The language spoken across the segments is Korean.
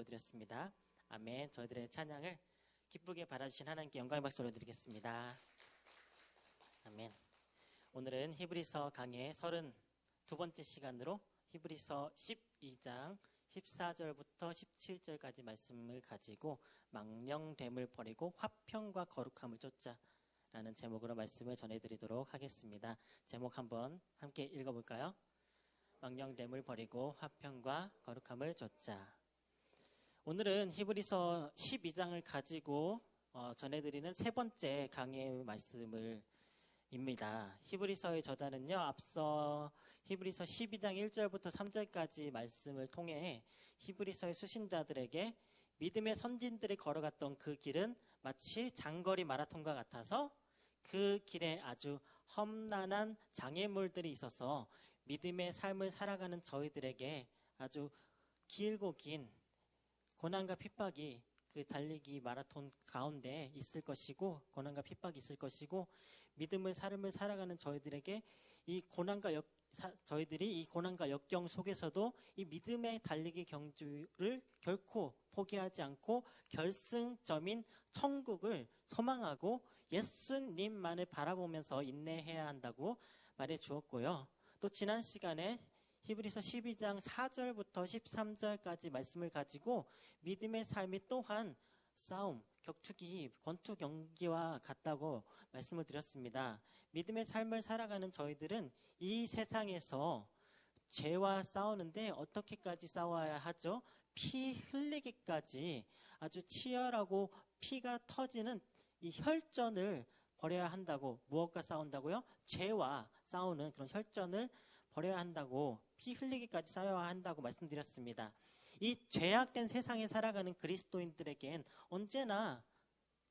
올려드렸습니다. 아멘. 저희들의 찬양을 기쁘게 받아주신 하나님께 영광의 박수 올려드리겠습니다. 아멘. 오늘은 히브리서 강의 32번째 시간으로 히브리서 12장 14절부터 17절까지 말씀을 가지고 망령됨을 버리고 화평과 거룩함을 쫓자 라는 제목으로 말씀을 전해드리도록 하겠습니다. 제목 한번 함께 읽어볼까요? 망령됨을 버리고 화평과 거룩함을 쫓자. 오늘은 히브리서 12장을 가지고 전해드리는 세 번째 강의 말씀을 입니다. 히브리서의 저자는요, 앞서 히브리서 12장 1절부터 3절까지 말씀을 통해 히브리서의 수신자들에게 믿음의 선진들이 걸어갔던 그 길은 마치 장거리 마라톤과 같아서 그 길에 아주 험난한 장애물들이 있어서 믿음의 삶을 살아가는 저희들에게 아주 길고 긴 고난과 핍박이 그 달리기 마라톤 가운데 있을 것이고, 고난과 핍박이 있을 것이고, 믿음의 삶을 살아가는 저희들에게 저희들이 이 고난과 역경 속에서도 이 믿음의 달리기 경주를 결코 포기하지 않고 결승점인 천국을 소망하고 예수님만을 바라보면서 인내해야 한다고 말해 주었고요. 또 지난 시간에 히브리서 12장 4절부터 13절까지 말씀을 가지고 믿음의 삶이 또한 싸움, 격투기, 권투 경기와 같다고 말씀을 드렸습니다. 믿음의 삶을 살아가는 저희들은 이 세상에서 죄와 싸우는데 어떻게까지 싸워야 하죠? 피 흘리기까지 아주 치열하고 피가 터지는 이 혈전을 벌여야 한다고. 무엇과 싸운다고요? 죄와 싸우는 그런 혈전을 벌여야 한다고, 피 흘리기까지 싸워야 한다고 말씀드렸습니다. 이 죄악된 세상에 살아가는 그리스도인들에겐 언제나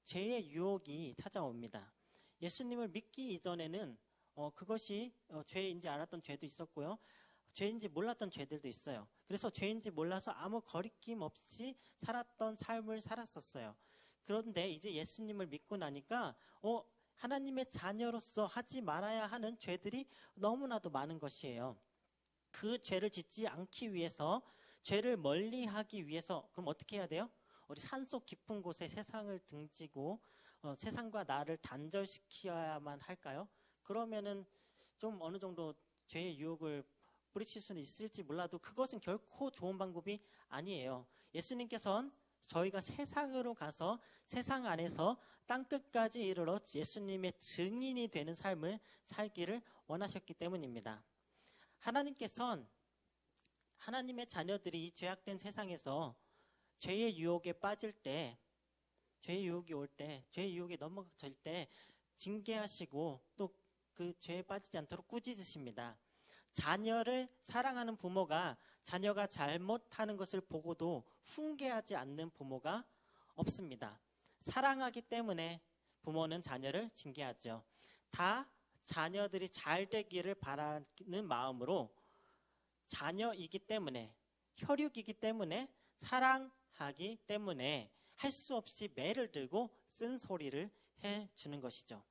죄의 유혹이 찾아옵니다. 예수님을 믿기 이전에는 그것이 죄인지 알았던 죄도 있었고요, 죄인지 몰랐던 죄들도 있어요. 그래서 죄인지 몰라서 아무 거리낌 없이 살았던 삶을 살았었어요. 그런데 이제 예수님을 믿고 나니까 하나님의 자녀로서 하지 말아야 하는 죄들이 너무나도 많은 것이에요. 그 죄를 짓지 않기 위해서, 죄를 멀리하기 위해서 그럼 어떻게 해야 돼요? 우리 산속 깊은 곳에 세상을 등지고 세상과 나를 단절시켜야만 할까요? 그러면은 좀 어느 정도 죄의 유혹을 뿌리칠 수는 있을지 몰라도 그것은 결코 좋은 방법이 아니에요. 예수님께서는 저희가 세상으로 가서 세상 안에서 땅끝까지 이르러 예수님의 증인이 되는 삶을 살기를 원하셨기 때문입니다. 하나님께서는 하나님의 자녀들이 이 죄악된 세상에서 죄의 유혹에 빠질 때, 죄의 유혹이 올 때, 죄의 유혹에 넘어질 때 징계하시고 또 그 죄에 빠지지 않도록 꾸짖으십니다. 자녀를 사랑하는 부모가 자녀가 잘못하는 것을 보고도 훈계하지 않는 부모가 없습니다. 사랑하기 때문에 부모는 자녀를 징계하죠. 다 자녀들이 잘 되기를 바라는 마음으로, 자녀이기 때문에, 혈육이기 때문에, 사랑하기 때문에 할 수 없이 매를 들고 쓴소리를 해주는 것이죠.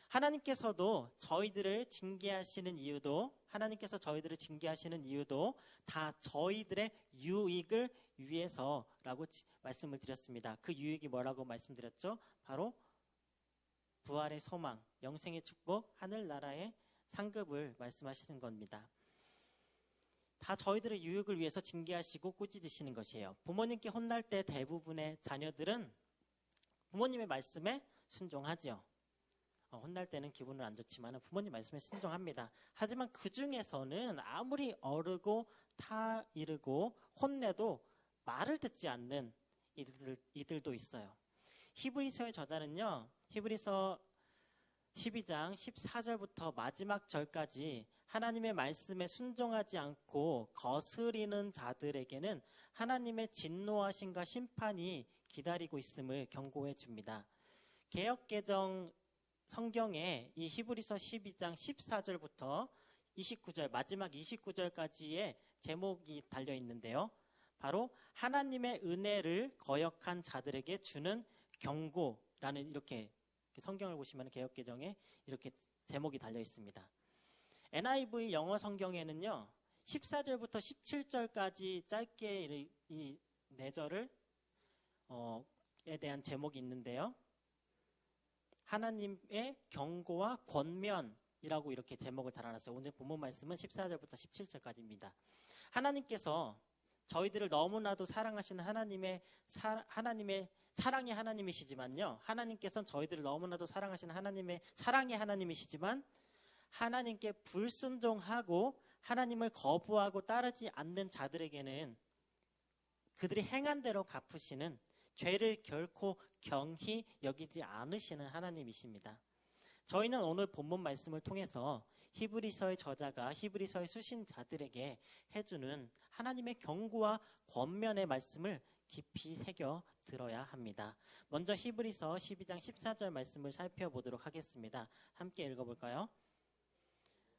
하나님께서도 저희들을 징계하시는 이유도, 다 저희들의 유익을 위해서라고 말씀을 드렸습니다. 그 유익이 뭐라고 말씀드렸죠? 바로 부활의 소망, 영생의 축복, 하늘나라의 상급을 말씀하시는 겁니다. 다 저희들의 유익을 위해서 징계하시고 꾸짖으시는 것이에요. 부모님께 혼날 때 대부분의 자녀들은 부모님의 말씀에 순종하죠. 혼날 때는 기분은 안 좋지만 부모님 말씀에 순종합니다. 하지만 그 중에서는 아무리 어르고 타이르고 혼내도 말을 듣지 않는 이들도 있어요. 히브리서의 저자는요, 히브리서 12장 14절부터 마지막 절까지 하나님의 말씀에 순종하지 않고 거스리는 자들에게는 하나님의 진노하심과 심판이 기다리고 있음을 경고해 줍니다. 개역개정 성경에 이 히브리서 12장 14절부터 29절, 마지막 29절까지의 제목이 달려 있는데요. 바로 하나님의 은혜를 거역한 자들에게 주는 경고라는, 이렇게 성경을 보시면 개역개정에 이렇게 제목이 달려 있습니다. NIV 영어 성경에는요, 14절부터 17절까지 짧게 이 4절을 에 대한 제목이 있는데요. 하나님의 경고와 권면이라고 이렇게 제목을 달아놨어요. 오늘 본문 말씀은 14절부터 17절까지입니다. 하나님께서 저희들을 너무나도 사랑하시는 하나님의 사랑의 하나님이시지만요. 하나님께서는 저희들을 너무나도 사랑하시는 하나님의 사랑의 하나님이시지만 하나님께 불순종하고 하나님을 거부하고 따르지 않는 자들에게는 그들이 행한 대로 갚으시는 죄를 결코 경히 여기지 않으시는 하나님이십니다. 저희는 오늘 본문 말씀을 통해서 히브리서의 저자가 히브리서의 수신자들에게 해주는 하나님의 경고와 권면의 말씀을 깊이 새겨 들어야 합니다. 먼저 히브리서 12장 14절 말씀을 살펴보도록 하겠습니다. 함께 읽어볼까요?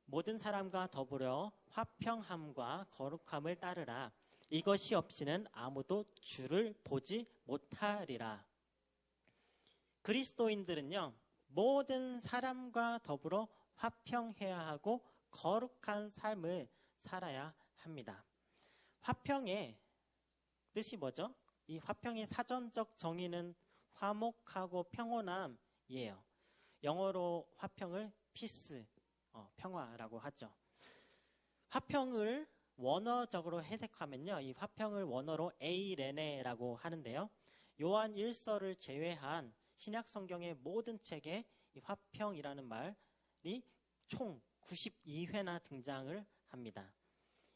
모든 사람과 더불어 화평함과 거룩함을 따르라. 이것이 없이는 아무도 주를 보지 못하리라. 그리스도인들은요, 모든 사람과 더불어 화평해야 하고 거룩한 삶을 살아야 합니다. 화평의 뜻이 뭐죠? 이 화평의 사전적 정의는 화목하고 평온함이에요. 영어로 화평을 peace, 평화라고 하죠. 화평을 원어적으로 해석하면요, 이 화평을 원어로 에이레네라고 하는데요. 요한 1서를 제외한 신약 성경의 모든 책에 이 화평이라는 말이 총 92회나 등장을 합니다.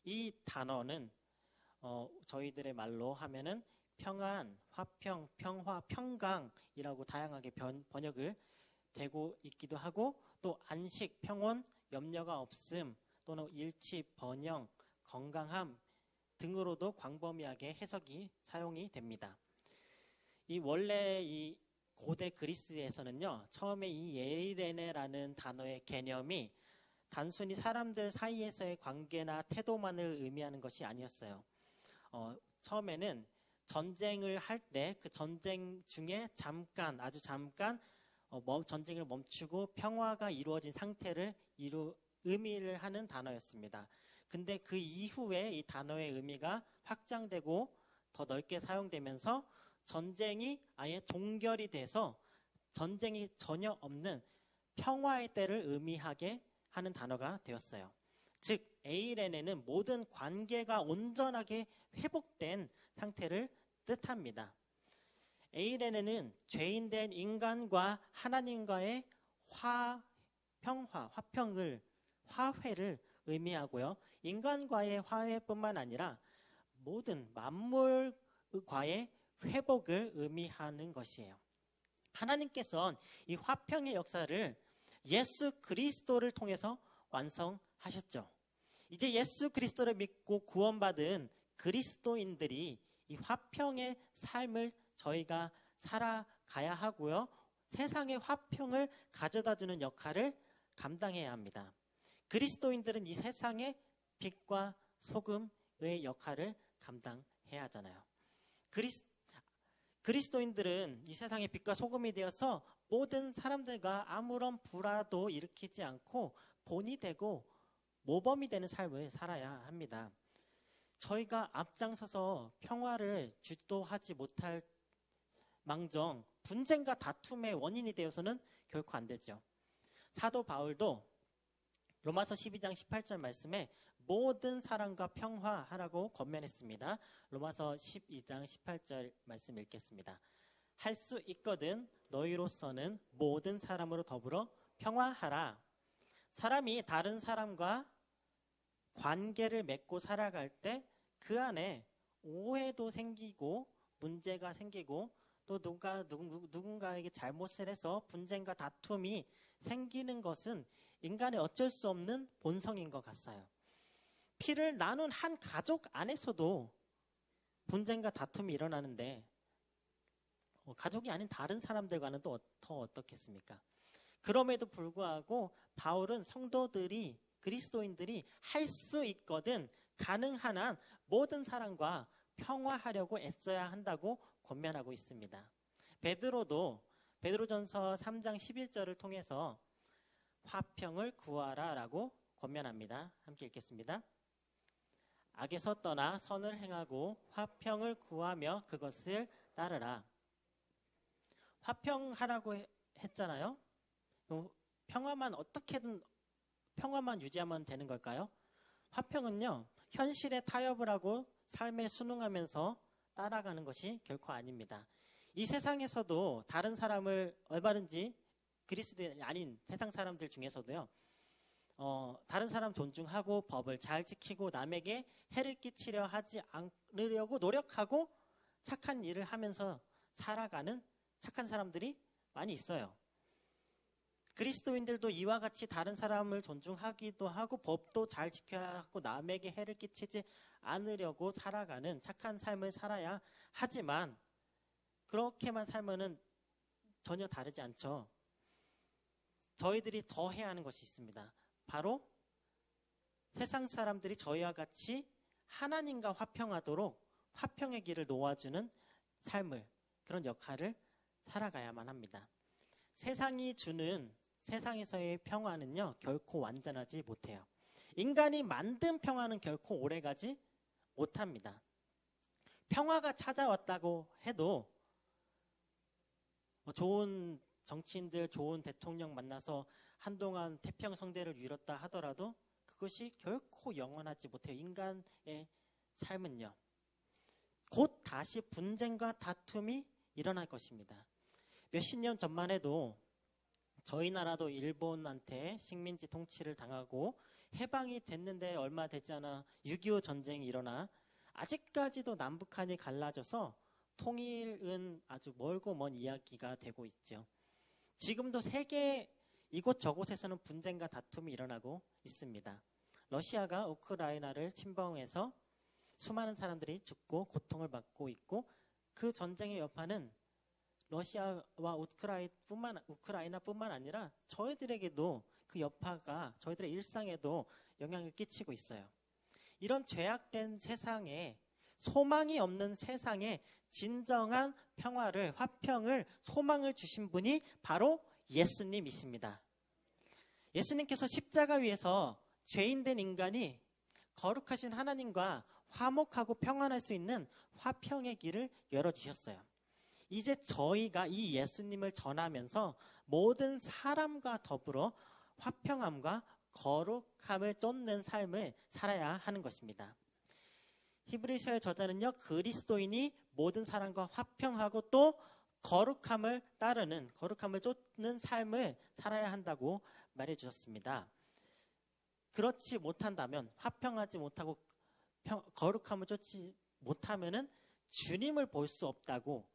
이 단어는 저희들의 말로 하면은 평안, 화평, 평화, 평강이라고 다양하게 번역을 되고 있기도 하고, 또 안식, 평온, 염려가 없음, 또는 일치, 번영, 건강함 등으로도 광범위하게 해석이 사용이 됩니다. 이 원래 이 고대 그리스에서는요, 처음에 이 에이레네라는 단어의 개념이 단순히 사람들 사이에서의 관계나 태도만을 의미하는 것이 아니었어요. 처음에는 전쟁을 할 때 그 전쟁 중에 아주 잠깐 전쟁을 멈추고 평화가 이루어진 상태를 의미를 하는 단어였습니다. 근데 그 이후에 이 단어의 의미가 확장되고 더 넓게 사용되면서 전쟁이 아예 종결이 돼서 전쟁이 전혀 없는 평화의 때를 의미하게 하는 단어가 되었어요. 즉, 에이레네는 모든 관계가 온전하게 회복된 상태를 뜻합니다. 에이레네는 죄인된 인간과 하나님과의 화해를 의미하고요. 인간과의 화해뿐만 아니라 모든 만물과의 회복을 의미하는 것이에요. 하나님께서는 이 화평의 역사를 예수 그리스도를 통해서 완성하셨죠. 이제 예수 그리스도를 믿고 구원받은 그리스도인들이 이 화평의 삶을 저희가 살아가야 하고요. 세상의 화평을 가져다주는 역할을 감당해야 합니다. 그리스도인들은 이 세상의 빛과 소금의 역할을 감당해야 하잖아요. 그리스도인들은 이 세상의 빛과 소금이 되어서 모든 사람들과 아무런 불화도 일으키지 않고 본이 되고 모범이 되는 삶을 살아야 합니다. 저희가 앞장서서 평화를 주도하지 못할 망정 분쟁과 다툼의 원인이 되어서는 결코 안 되죠. 사도 바울도 로마서 12장 18절 말씀에 모든 사람과 평화하라고 권면했습니다. 로마서 12장 18절 말씀 읽겠습니다. 할 수 있거든 너희로서는 모든 사람으로 더불어 평화하라. 사람이 다른 사람과 관계를 맺고 살아갈 때 그 안에 오해도 생기고 문제가 생기고 또 누군가에게 잘못을 해서 분쟁과 다툼이 생기는 것은 인간의 어쩔 수 없는 본성인 것 같아요. 피를 나눈 한 가족 안에서도 분쟁과 다툼이 일어나는데 가족이 아닌 다른 사람들과는 또 더 어떻겠습니까? 그럼에도 불구하고 바울은 성도들이 그리스도인들이 할 수 있거든 가능한 한 모든 사람과 평화하려고 애써야 한다고 권면하고 있습니다. 베드로전서 3장 11절을 통해서 화평을 구하라라고 권면합니다. 함께 읽겠습니다. 악에서 떠나 선을 행하고 화평을 구하며 그것을 따르라. 화평하라고 했잖아요. 평화만 어떻게든 평화만 유지하면 되는 걸까요? 화평은요, 현실에 타협을 하고 삶에 순응하면서 따라가는 것이 결코 아닙니다. 이 세상에서도 다른 사람을 얼마든지 그리스도인이 아닌 세상 사람들 중에서도요, 다른 사람 존중하고 법을 잘 지키고 남에게 해를 끼치려 하지 않으려고 노력하고 착한 일을 하면서 살아가는 착한 사람들이 많이 있어요. 그리스도인들도 이와 같이 다른 사람을 존중하기도 하고 법도 잘 지켜야 하고 남에게 해를 끼치지 않으려고 살아가는 착한 삶을 살아야 하지만 그렇게만 살면은 전혀 다르지 않죠. 저희들이 더 해야 하는 것이 있습니다. 바로 세상 사람들이 저희와 같이 하나님과 화평하도록 화평의 길을 놓아주는 삶을, 그런 역할을 살아가야만 합니다. 세상이 주는 세상에서의 평화는요, 결코 완전하지 못해요. 인간이 만든 평화는 결코 오래가지 못합니다. 평화가 찾아왔다고 해도 좋은 정치인들, 좋은 대통령 만나서 한동안 태평성대를 이뤘다 하더라도 그것이 결코 영원하지 못해요. 인간의 삶은요, 곧 다시 분쟁과 다툼이 일어날 것입니다. 몇십 년 전만 해도 저희 나라도 일본한테 식민지 통치를 당하고 해방이 됐는데 얼마 되지 않아 6.25 전쟁이 일어나 아직까지도 남북한이 갈라져서 통일은 아주 멀고 먼 이야기가 되고 있죠. 지금도 세계 이곳저곳에서는 분쟁과 다툼이 일어나고 있습니다. 러시아가 우크라이나를 침범해서 수많은 사람들이 죽고 고통을 받고 있고, 그 전쟁의 여파는 러시아와 우크라이나뿐만 아니라 저희들에게도 그 여파가 저희들의 일상에도 영향을 끼치고 있어요. 이런 죄악된 세상에, 소망이 없는 세상에 진정한 평화를, 화평을, 소망을 주신 분이 바로 예수님이십니다. 예수님께서 십자가 위에서 죄인된 인간이 거룩하신 하나님과 화목하고 평안할 수 있는 화평의 길을 열어주셨어요. 이제 저희가 이 예수님을 전하면서 모든 사람과 더불어 화평함과 거룩함을 쫓는 삶을 살아야 하는 것입니다. 히브리서의 저자는요, 그리스도인이 모든 사람과 화평하고 또 거룩함을 따르는, 거룩함을 쫓는 삶을 살아야 한다고 말해주셨습니다. 그렇지 못한다면, 화평하지 못하고 거룩함을 쫓지 못하면은 주님을 볼 수 없다고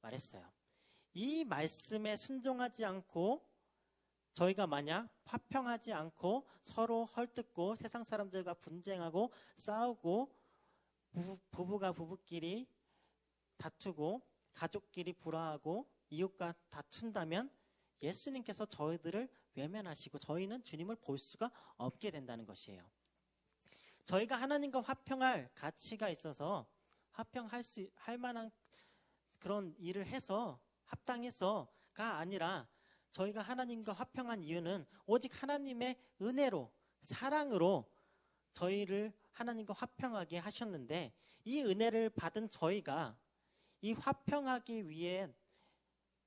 말했어요. 이 말씀에 순종하지 않고 저희가 만약 화평하지 않고 서로 헐뜯고 세상 사람들과 분쟁하고 싸우고 부부가 부부끼리 다투고 가족끼리 불화하고 이웃과 다툰다면 예수님께서 저희들을 외면하시고 저희는 주님을 볼 수가 없게 된다는 것이에요. 저희가 하나님과 화평할 가치가 있어서 할 만한 그런 일을 해서 합당해서가 아니라 저희가 하나님과 화평한 이유는 오직 하나님의 은혜로, 사랑으로 저희를 하나님과 화평하게 하셨는데, 이 은혜를 받은 저희가 이 화평하기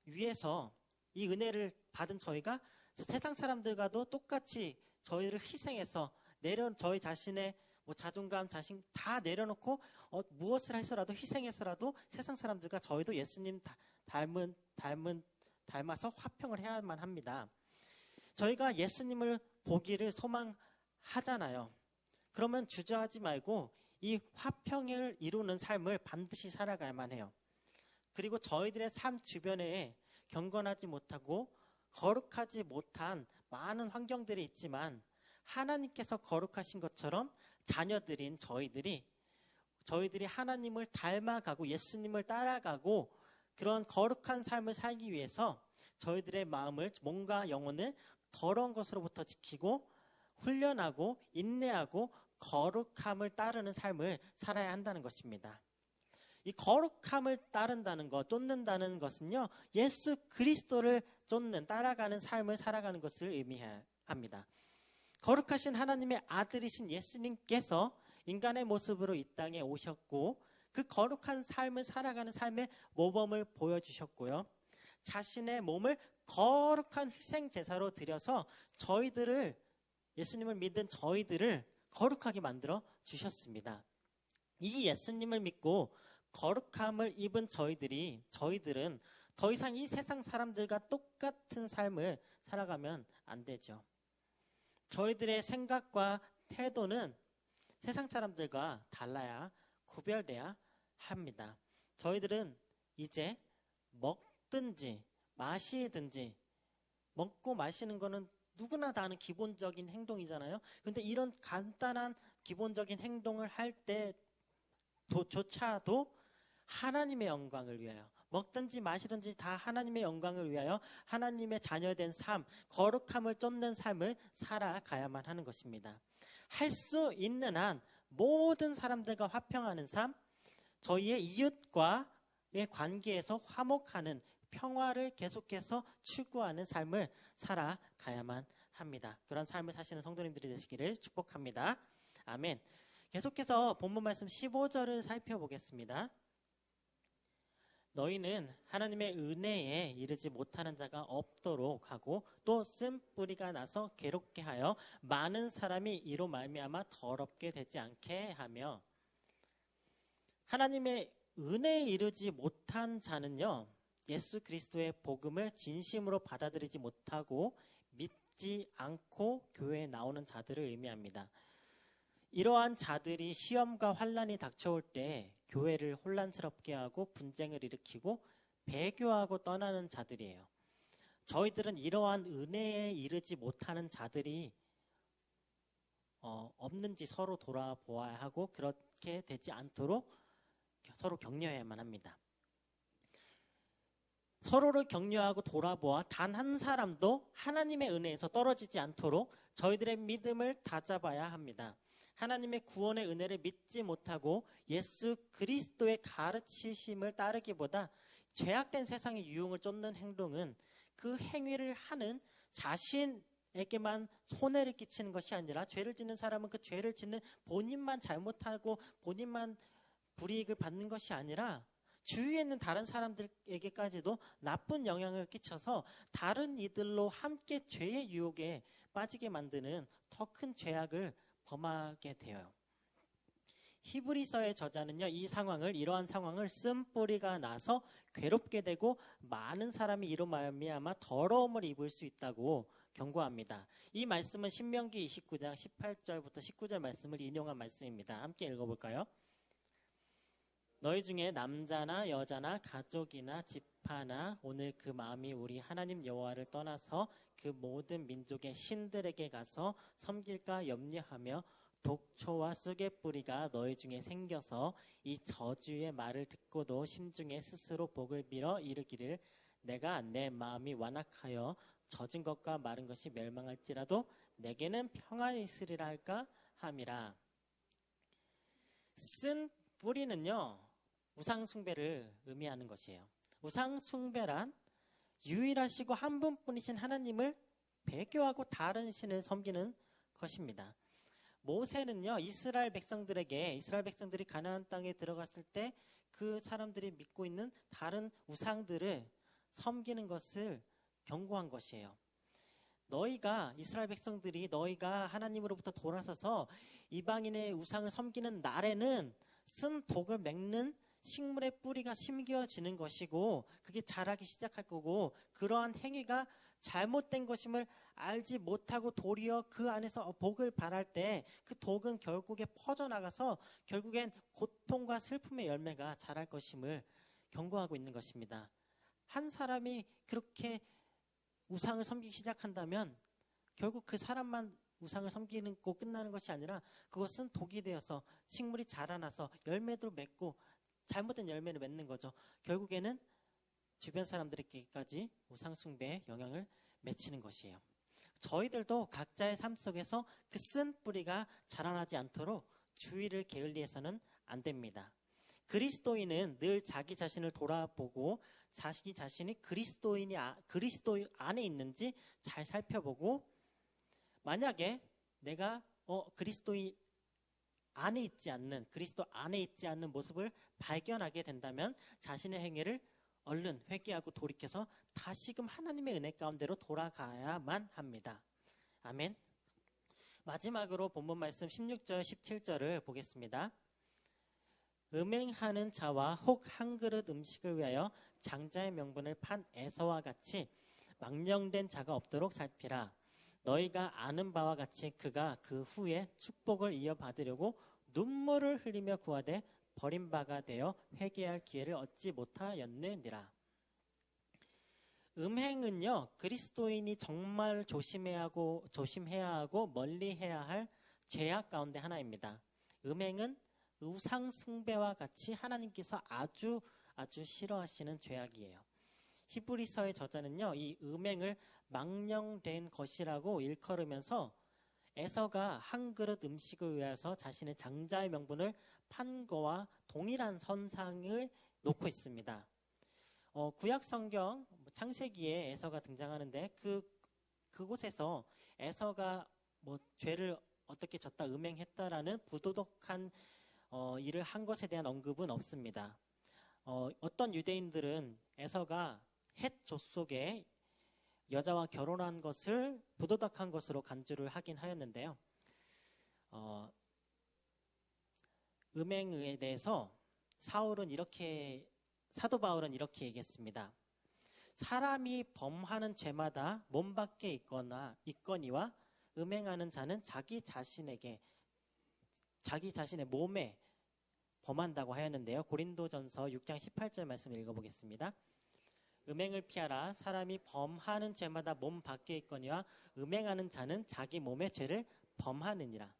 위해서 이 은혜를 받은 저희가 세상 사람들과도 똑같이 저희를 희생해서 저희 자신의 자존감, 자신 다 내려놓고 무엇을 해서라도 희생해서라도 세상 사람들과 저희도 예수님 닮아서 화평을 해야만 합니다. 저희가 예수님을 보기를 소망하잖아요. 그러면 주저하지 말고 이 화평을 이루는 삶을 반드시 살아가야만 해요. 그리고 저희들의 삶 주변에 경건하지 못하고 거룩하지 못한 많은 환경들이 있지만 하나님께서 거룩하신 것처럼 자녀들인 저희들이 하나님을 닮아가고 예수님을 따라가고 그런 거룩한 삶을 살기 위해서 저희들의 마음을, 몸과 영혼을 더러운 것으로부터 지키고 훈련하고 인내하고 거룩함을 따르는 삶을 살아야 한다는 것입니다. 이 거룩함을 따른다는 것, 쫓는다는 것은요, 예수 그리스도를 쫓는, 따라가는 삶을 살아가는 것을 의미합니다. 거룩하신 하나님의 아들이신 예수님께서 인간의 모습으로 이 땅에 오셨고 그 거룩한 삶을 살아가는 삶의 모범을 보여주셨고요. 자신의 몸을 거룩한 희생 제사로 드려서 예수님을 믿은 저희들을 거룩하게 만들어 주셨습니다. 이 예수님을 믿고 거룩함을 입은 저희들은 더 이상 이 세상 사람들과 똑같은 삶을 살아가면 안 되죠. 저희들의 생각과 태도는 세상 사람들과 달라야 구별돼야 합니다. 저희들은 이제 먹든지 마시든지, 먹고 마시는 거는 누구나 다 하는 기본적인 행동이잖아요. 그런데 이런 간단한 기본적인 행동을 할 때조차도 하나님의 영광을 위하여, 먹든지 마시든지 다 하나님의 영광을 위하여 하나님의 자녀된 삶, 거룩함을 쫓는 삶을 살아가야만 하는 것입니다. 할 수 있는 한 모든 사람들과 화평하는 삶, 저희의 이웃과의 관계에서 화목하는 평화를 계속해서 추구하는 삶을 살아가야만 합니다. 그런 삶을 사시는 성도님들이 되시기를 축복합니다. 아멘. 계속해서 본문 말씀 15절을 살펴보겠습니다. 너희는 하나님의 은혜에 이르지 못하는 자가 없도록 하고 또 쓴뿌리가 나서 괴롭게 하여 많은 사람이 이로 말미암아 더럽게 되지 않게 하며, 하나님의 은혜에 이르지 못한 자는요, 예수 그리스도의 복음을 진심으로 받아들이지 못하고 믿지 않고 교회에 나오는 자들을 의미합니다. 이러한 자들이 시험과 환난이 닥쳐올 때 교회를 혼란스럽게 하고 분쟁을 일으키고 배교하고 떠나는 자들이에요. 저희들은 이러한 은혜에 이르지 못하는 자들이 없는지 서로 돌아보아야 하고 그렇게 되지 않도록 서로 격려해야만 합니다. 서로를 격려하고 돌아보아 단 한 사람도 하나님의 은혜에서 떨어지지 않도록 저희들의 믿음을 다잡아야 합니다. 하나님의 구원의 은혜를 믿지 못하고 예수 그리스도의 가르치심을 따르기보다 죄악된 세상의 유혹을 쫓는 행동은 그 행위를 하는 자신에게만 손해를 끼치는 것이 아니라, 죄를 짓는 사람은 그 죄를 짓는 본인만 잘못하고 본인만 불이익을 받는 것이 아니라 주위에 있는 다른 사람들에게까지도 나쁜 영향을 끼쳐서 다른 이들로 함께 죄의 유혹에 빠지게 만드는 더 큰 죄악을 범하게 돼요. 히브리서의 저자는요, 이러한 상황을 쓴뿌리가 나서 괴롭게 되고 많은 사람이 이로 말미암아 더러움을 입을 수 있다고 경고합니다. 이 말씀은 신명기 29장 18절부터 19절 말씀을 인용한 말씀입니다. 함께 읽어볼까요? 너희 중에 남자나 여자나 가족이나 지파나 오늘 그 마음이 우리 하나님 여호와를 떠나서 그 모든 민족의 신들에게 가서 섬길까 염려하며 독초와 쑥의뿌리가 너희 중에 생겨서 이 저주의 말을 듣고도 심중에 스스로 복을 빌어 이르기를 내가 내 마음이 완악하여 젖은 것과 마른 것이 멸망할지라도 내게는 평안이 있으리라 할까 함이라. 쓴 뿌리는요, 우상숭배를 의미하는 것이에요. 우상숭배란 유일하시고 한 분뿐이신 하나님을 배교하고 다른 신을 섬기는 것입니다. 모세는요, 이스라엘 백성들이 가나안 땅에 들어갔을 때 그 사람들이 믿고 있는 다른 우상들을 섬기는 것을 경고한 것이에요. 이스라엘 백성들이 너희가 하나님으로부터 돌아서서 이방인의 우상을 섬기는 날에는 쓴 독을 맺는 식물의 뿌리가 심겨지는 것이고 그게 자라기 시작할 거고, 그러한 행위가 잘못된 것임을 알지 못하고 도리어 그 안에서 복을 바랄 때 그 독은 결국에 퍼져나가서 결국엔 고통과 슬픔의 열매가 자랄 것임을 경고하고 있는 것입니다. 한 사람이 그렇게 우상을 섬기기 시작한다면 결국 그 사람만 우상을 섬기는 거 끝나는 것이 아니라 그것은 독이 되어서 식물이 자라나서 열매도 맺고 잘못된 열매를 맺는 거죠. 결국에는 주변 사람들에게까지 우상 숭배의 영향을 미치는 것이에요. 저희들도 각자의 삶 속에서 그 쓴 뿌리가 자라나지 않도록 주의를 게을리해서는 안 됩니다. 그리스도인은 늘 자기 자신을 돌아보고 자기 자신이 그리스도 안에 있는지 잘 살펴보고, 만약에 내가 그리스도인 안에 있지 않는, 그리스도 안에 있지 않는 모습을 발견하게 된다면 자신의 행위를 얼른 회개하고 돌이켜서 다시금 하나님의 은혜 가운데로 돌아가야만 합니다. 아멘. 마지막으로 본문 말씀 16절 17절을 보겠습니다. 음행하는 자와 혹 한 그릇 음식을 위하여 장자의 명분을 판 에서와 같이 망령된 자가 없도록 살피라. 너희가 아는 바와 같이 그가 그 후에 축복을 이어받으려고 눈물을 흘리며 구하되 버림바가 되어 회개할 기회를 얻지 못하였느니라. 음행은요, 그리스도인이 정말 조심해야 하고 멀리해야 할 죄악 가운데 하나입니다. 음행은 우상 숭배와 같이 하나님께서 아주 싫어하시는 죄악이에요. 히브리서의 저자는요, 이 음행을 망령된 것이라고 일컬으면서 에서가 한 그릇 음식을 위해서 자신의 장자의 명분을 판 거와 동일한 선상을 놓고 있습니다. 구약 성경 창세기에 에서가 등장하는데 그곳에서 에서가 죄를 어떻게 졌다, 음행했다라는 부도덕한 일을 한 것에 대한 언급은 없습니다. 어떤 유대인들은 에서가 헷 족속의 여자와 결혼한 것을 부도덕한 것으로 간주를 하긴 하였는데요. 음행에 대해서 사도 바울은 이렇게 얘기했습니다. 사람이 범하는 죄마다 몸 밖에 있거니와 음행하는 자는 자기 자신의 몸에 범한다고 하였는데요. 고린도전서 6장 18절 말씀 읽어보겠습니다. 음행을 피하라. 사람이 범하는 죄마다 몸 밖에 있거니와 음행하는 자는 자기 몸의 죄를 범하느니라.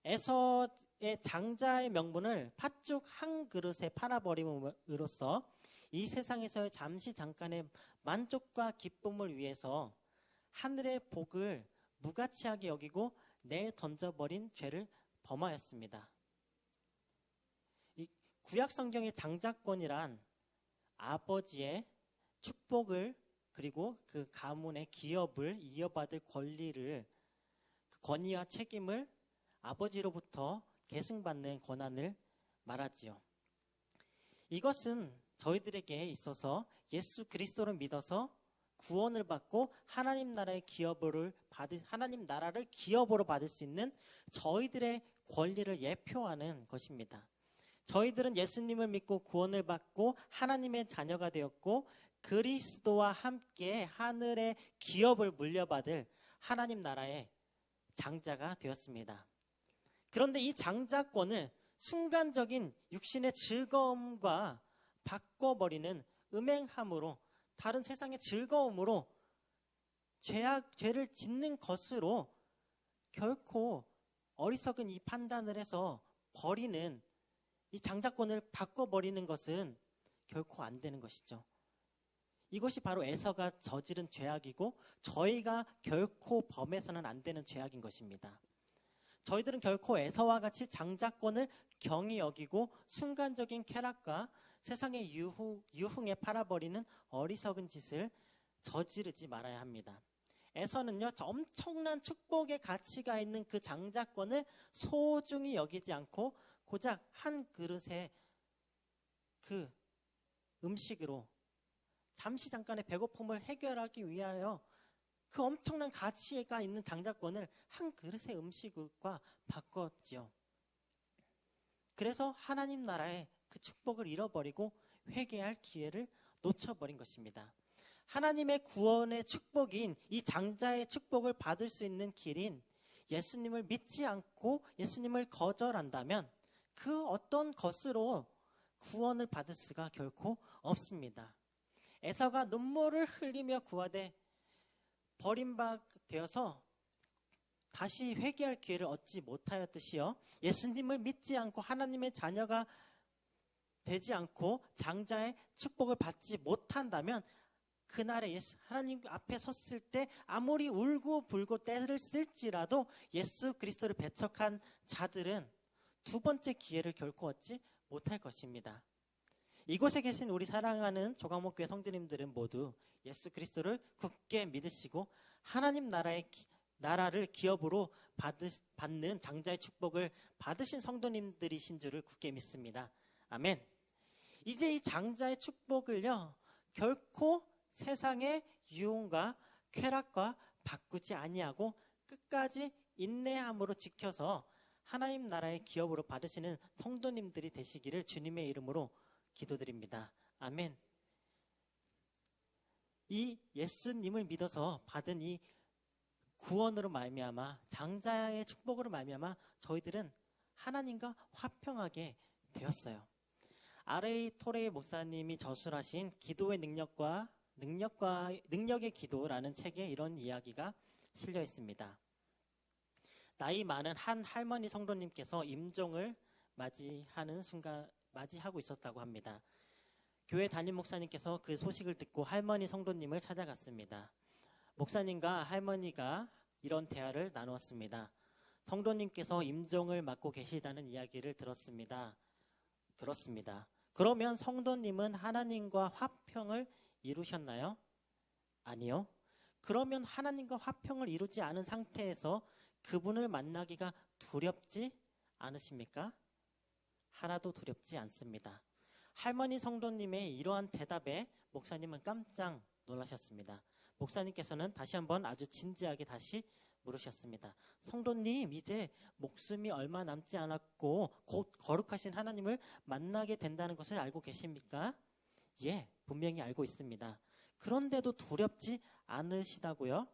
에서의 장자의 명분을 팥죽 한 그릇에 팔아버림으로써 이 세상에서의 잠깐의 만족과 기쁨을 위해서 하늘의 복을 무가치하게 여기고 내던져버린 죄를 범하였습니다. 이 구약 성경의 장자권이란 아버지의 축복을 그리고 그 가문의 기업을 이어받을 권리와 책임을 아버지로부터 계승받는 권한을 말하지요. 이것은 저희들에게 있어서 예수 그리스도를 믿어서 구원을 받고 하나님 나라를 기업으로 받을 수 있는 저희들의 권리를 예표하는 것입니다. 저희들은 예수님을 믿고 구원을 받고 하나님의 자녀가 되었고 그리스도와 함께 하늘의 기업을 물려받을 하나님 나라의 장자가 되었습니다. 그런데 이 장자권을 순간적인 육신의 즐거움과 바꿔버리는 음행함으로, 다른 세상의 즐거움으로 죄를 짓는 것으로 결코 어리석은 이 판단을 해서 버리는, 이 장자권을 바꿔버리는 것은 결코 안 되는 것이죠. 이것이 바로 에서가 저지른 죄악이고 저희가 결코 범해서는 안 되는 죄악인 것입니다. 저희들은 결코 에서와 같이 장자권을 경히 여기고 순간적인 쾌락과 세상의 유흥에 팔아버리는 어리석은 짓을 저지르지 말아야 합니다. 에서는요, 엄청난 축복의 가치가 있는 그 장자권을 소중히 여기지 않고 고작 한 그릇의 그 음식으로 잠깐의 배고픔을 해결하기 위하여 그 엄청난 가치가 있는 장자권을 한 그릇의 음식과 바꿨지요. 그래서 하나님 나라의 그 축복을 잃어버리고 회개할 기회를 놓쳐버린 것입니다. 하나님의 구원의 축복인 이 장자의 축복을 받을 수 있는 길인 예수님을 믿지 않고 예수님을 거절한다면 그 어떤 것으로 구원을 받을 수가 결코 없습니다. 에서가 눈물을 흘리며 구하되 버림받되어서 다시 회개할 기회를 얻지 못하였듯이요, 예수님을 믿지 않고 하나님의 자녀가 되지 않고 장자의 축복을 받지 못한다면 그날에 하나님 앞에 섰을 때 아무리 울고 불고 떼를 쓸지라도 예수 그리스도를 배척한 자들은 두 번째 기회를 결코 얻지 못할 것입니다. 이곳에 계신 우리 사랑하는 조강목교회 성도님들은 모두 예수 그리스도를 굳게 믿으시고 하나님 나라의 나라를 기업으로 받는 장자의 축복을 받으신 성도님들이신 줄을 굳게 믿습니다. 아멘. 이제 이 장자의 축복을요, 결코 세상의 유혹과 쾌락과 바꾸지 아니하고 끝까지 인내함으로 지켜서 하나님 나라의 기업으로 받으시는 성도님들이 되시기를 주님의 이름으로 기도드립니다. 아멘. 이 예수님을 믿어서 받은 이 구원으로 말미암아, 장자의 축복으로 말미암아 저희들은 하나님과 화평하게 되었어요. R.A. 토레이 목사님이 저술하신 기도의 능력의 기도라는 책에 이런 이야기가 실려 있습니다. 나이 많은 한 할머니 성도님께서 임종을 맞이하고 있었다고 합니다. 교회 담임 목사님께서 그 소식을 듣고 할머니 성도님을 찾아갔습니다. 목사님과 할머니가 이런 대화를 나누었습니다. 성도님께서 임종을 맞고 계시다는 이야기를 들었습니다. 그렇습니다. 그러면 성도님은 하나님과 화평을 이루셨나요? 아니요. 그러면 하나님과 화평을 이루지 않은 상태에서 그분을 만나기가 두렵지 않으십니까? 하나도 두렵지 않습니다. 할머니 성도님의 이러한 대답에 목사님은 깜짝 놀라셨습니다. 목사님께서는 다시 한번 아주 진지하게 다시 물으셨습니다. 성도님, 이제 목숨이 얼마 남지 않았고 곧 거룩하신 하나님을 만나게 된다는 것을 알고 계십니까? 예, 분명히 알고 있습니다. 그런데도 두렵지 않으시다고요?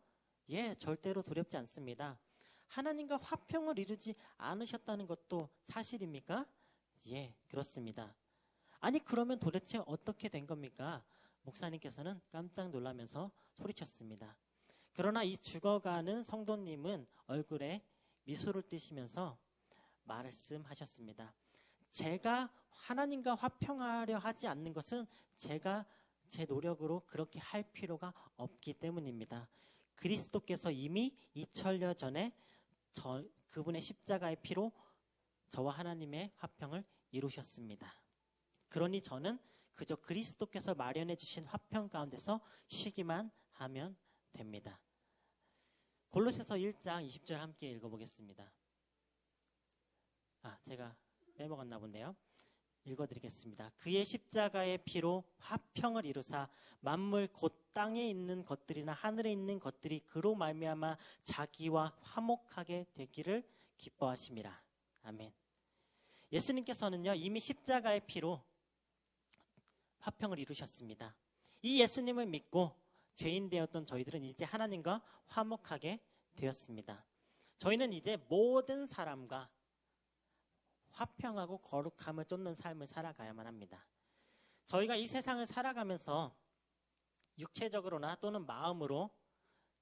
예, 절대로 두렵지 않습니다. 하나님과 화평을 이루지 않으셨다는 것도 사실입니까? 예, 그렇습니다. 아니, 그러면 도대체 어떻게 된 겁니까? 목사님께서는 깜짝 놀라면서 소리쳤습니다. 그러나 이 죽어가는 성도님은 얼굴에 미소를 띠시면서 말씀하셨습니다. 제가 하나님과 화평하려 하지 않는 것은 제가 제 노력으로 그렇게 할 필요가 없기 때문입니다. 그리스도께서 이미 2000년 전에 그분의 십자가의 피로 저와 하나님의 화평을 이루셨습니다. 그러니 저는 그저 그리스도께서 마련해 주신 화평 가운데서 쉬기만 하면 됩니다. 골로새서 1장 20절 함께 읽어보겠습니다. 제가 빼먹었나 본데요. 읽어드리겠습니다. 그의 십자가의 피로 화평을 이루사 만물 곧 땅에 있는 것들이나 하늘에 있는 것들이 그로 말미암아 자기와 화목하게 되기를 기뻐하심이라. 아멘. 예수님께서는요, 이미 십자가의 피로 화평을 이루셨습니다. 이 예수님을 믿고 죄인 되었던 저희들은 이제 하나님과 화목하게 되었습니다. 저희는 이제 모든 사람과 화평하고 거룩함을 쫓는 삶을 살아가야만 합니다. 저희가 이 세상을 살아가면서 육체적으로나 또는 마음으로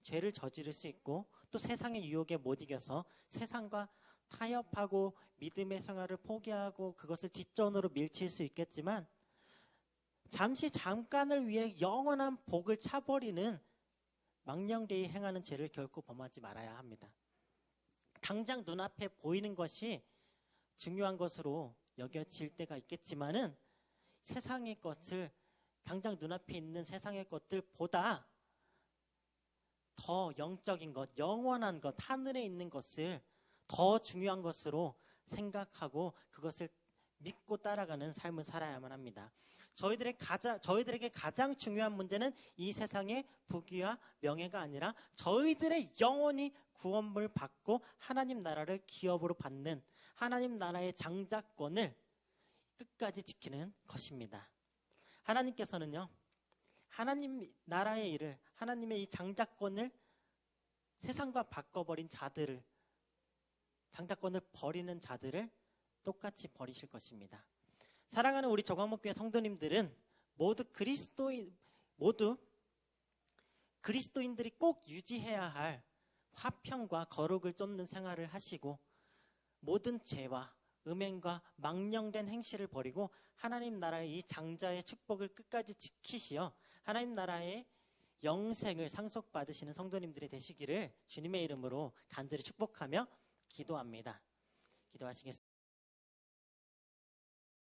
죄를 저지를 수 있고 또 세상의 유혹에 못 이겨서 세상과 타협하고 믿음의 생활을 포기하고 그것을 뒷전으로 밀칠 수 있겠지만 잠깐을 위해 영원한 복을 차버리는 망령되이 행하는 죄를 결코 범하지 말아야 합니다. 당장 눈앞에 보이는 것이 중요한 것으로 여겨질 때가 있겠지만은 세상의 것을 당장 눈앞에 있는 세상의 것들보다 더 영적인 것, 영원한 것, 하늘에 있는 것을 더 중요한 것으로 생각하고 그것을 믿고 따라가는 삶을 살아야만 합니다. 저희들에게 가장 중요한 문제는 이 세상의 부귀와 명예가 아니라 저희들의 영원히 구원을 받고 하나님 나라를 기업으로 받는 하나님 나라의 장자권을 끝까지 지키는 것입니다. 하나님께서는요, 하나님 나라의 일을, 하나님의 이 장자권을 세상과 바꿔버린 자들을, 장자권을 버리는 자들을 똑같이 버리실 것입니다. 사랑하는 우리 조광목교회 성도님들은 모두 그리스도인들이 꼭 유지해야 할 화평과 거룩을 쫓는 생활을 하시고 모든 죄와 음행과 망령된 행실을 버리고 하나님 나라의 이 장자의 축복을 끝까지 지키시어 하나님 나라의 영생을 상속받으시는 성도님들이 되시기를 주님의 이름으로 간절히 축복하며 기도합니다. 기도하시겠습니다.